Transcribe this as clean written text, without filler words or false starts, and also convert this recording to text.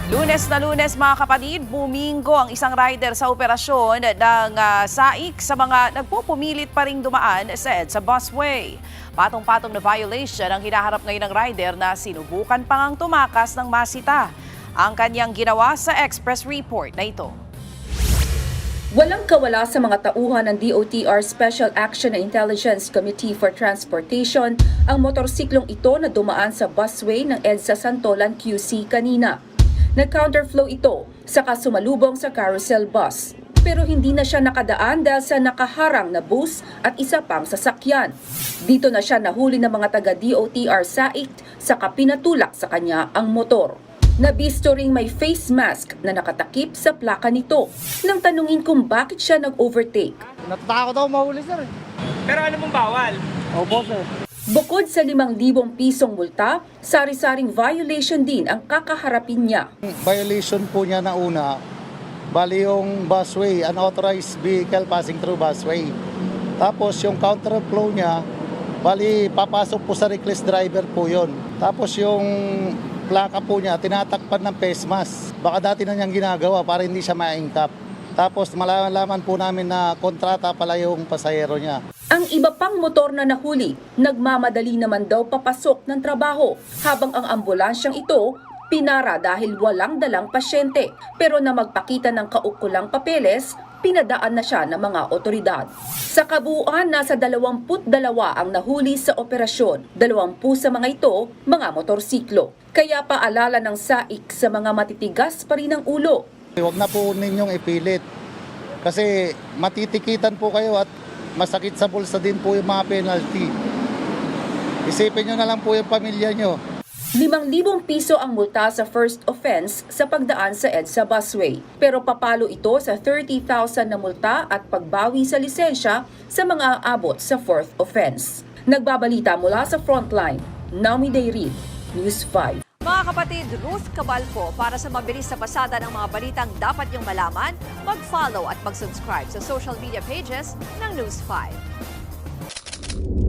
Lunes mga kapatid, buminggo ang isang rider sa operasyon ng SAIC sa mga nagpupumilit pa ring dumaan sa EDSA busway. Patong-patong na violation ang hinaharap ngayon ng rider na sinubukan pa ngang tumakas ng masita. Ang kanyang ginawa sa Express Report na ito. Walang kawala sa mga tauhan ng DOTR Special Action and Intelligence Committee for Transportation ang motorsiklong ito na dumaan sa busway ng EDSA Santolan QC kanina. Nag-counterflow ito saka sumalubong sa carousel bus. Pero hindi na siya nakadaan dahil sa nakaharang na bus at isa pang sasakyan. Dito na siya nahuli ng mga taga-DOTR SAIC saka pinatulak sa kanya ang motor. Nabisto ring may face mask na nakatakip sa plaka nito nang tanungin kung bakit siya nag-overtake. Natatakot ako mahuli, sir. Pero alam mong bawal? Opo, sir. Bukod sa 5,000 pisong multa, sari-saring violation din ang kakaharapin niya. Violation po niya na una, bali yung busway, unauthorized vehicle passing through busway. Tapos yung counterflow niya, bali papasok po sa reckless driver po yon. Tapos yung plaka po niya, tinatakpan ng face mask. Baka dati na niyang ginagawa para hindi siya ma-engkap. Tapos malalaman po namin na kontrata pala yung pasahero niya. Ang iba pang motor na nahuli, nagmamadali naman daw papasok ng trabaho, habang ang ambulansyang ito pinara dahil walang dalang pasyente. Pero na magpakita ng kaukulang papeles, pinadaan na siya ng mga otoridad. Sa kabuuan, nasa 22 ang nahuli sa operasyon. 20 sa mga ito, mga motorsiklo. Kaya paalala ng SAIC sa mga matitigas pa rin ang ulo. Huwag na po ninyong ipilit kasi matitikitan po kayo at masakit sa bulsa din po yung mga penalty. Isipin nyo na lang po yung pamilya nyo. 5,000 piso ang multa sa first offense sa pagdaan sa EDSA busway. Pero papalo ito sa 30,000 na multa at pagbawi sa lisensya sa mga aabot sa fourth offense. Nagbabalita mula sa Frontline, Naomi Dayrid, News 5. Mga kapatid, Ruth Cabalco, para sa mabilis na pasada ng mga balitang dapat niyong malaman, mag-follow at mag-subscribe sa social media pages ng News 5.